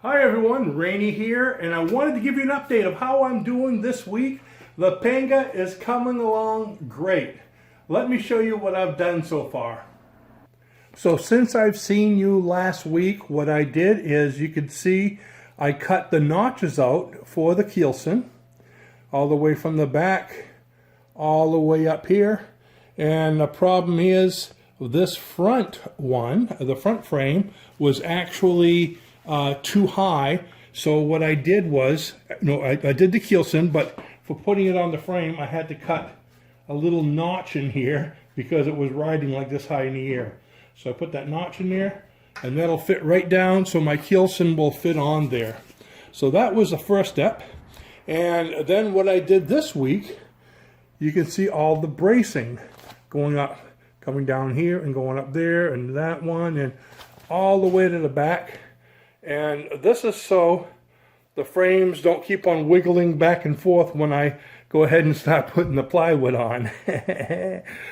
Hi everyone, Rainey here, and I wanted to give you an update of how I'm doing this week. The Panga is coming along great. Let me show you what I've done so far. So since I've seen you last week, what I did is, you can see I cut the notches out for the Keelson, all the way from the back, all the way up here. And the problem is, this front one, the front frame, was actually too high. So what I did was, I did the Keelson, but for putting it on the frame, I had to cut a little notch in here because it was riding like this high in the air. So I put that notch in there, and that'll fit right down so my Keelson will fit on there. So that was the first step. And then what I did this week, you can see all the bracing going up, coming down here and going up there, and that one, and all the way to the back. And this is so the frames don't keep on wiggling back and forth when I go ahead and start putting the plywood on.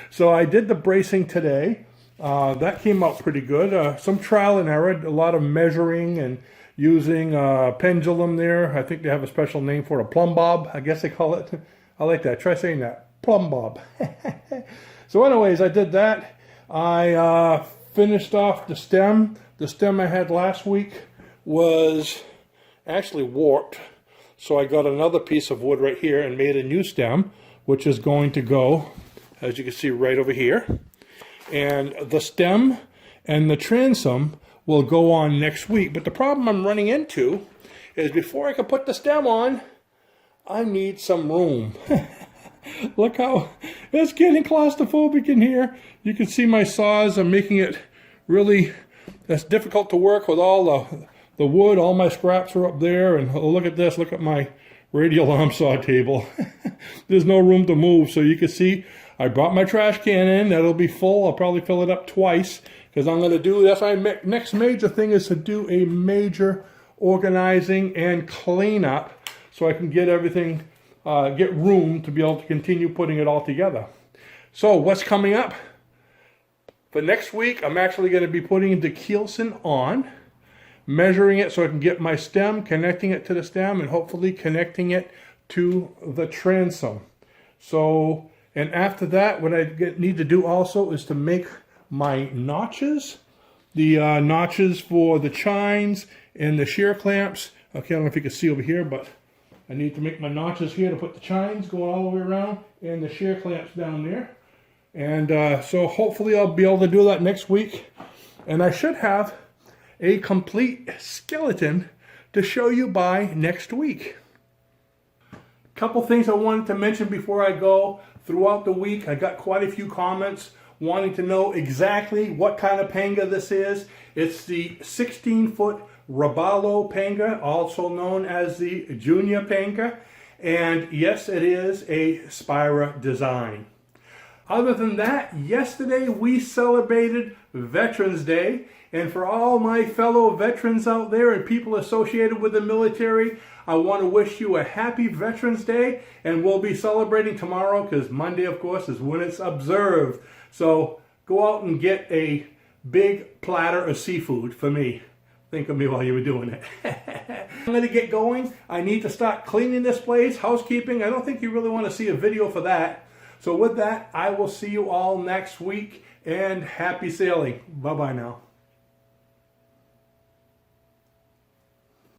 So I did the bracing today. That came out pretty good. Some trial and error, a lot of measuring and using a pendulum there. I think they have a special name for it, a plumb bob, I guess they call it. I like that. Try saying that. Plumb bob. So anyways, I did that. I finished off the stem. The stem I had last week was actually warped. So I got another piece of wood right here and made a new stem, which is going to go, as you can see, right over here. And the stem and the transom will go on next week. But the problem I'm running into is, before I can put the stem on, I need some room. Look how it's getting claustrophobic in here. You can see my saws are making it really, that's difficult to work with all the wood. All my scraps are up there, and look at this, look at my radial arm saw table. There's no room to move. So you can see I brought my trash can in. That'll be full. I'll probably fill it up twice, because I'm going to do, that's my next major thing, is to do a major organizing and cleanup so I can get everything, get room to be able to continue putting it all together. So what's coming up? For next week, I'm actually going to be putting the Keelson on, measuring it so I can get my stem, connecting it to the stem, and hopefully connecting it to the transom. So, and after that, what I need to do also is to make my notches, the notches for the chines and the shear clamps. Okay, I don't know if you can see over here, but I need to make my notches here to put the chines going all the way around, and the shear clamps down there. And so hopefully I'll be able to do that next week. And I should have a complete skeleton to show you by next week. Couple things I wanted to mention before I go. Throughout the week, I got quite a few comments wanting to know exactly what kind of Panga this is. It's the 16-foot Robalo Panga, also known as the Junior Panga. And yes, it is a Spira design. Other than that, yesterday we celebrated Veterans Day. And for all my fellow veterans out there and people associated with the military, I want to wish you a happy Veterans Day. And we'll be celebrating tomorrow, because Monday, of course, is when it's observed. So go out and get a big platter of seafood for me. Think of me while you were doing it. I'm going to get going. I need to start cleaning this place, housekeeping. I don't think you really want to see a video for that. So with that, I will see you all next week, and happy sailing. Bye-bye now.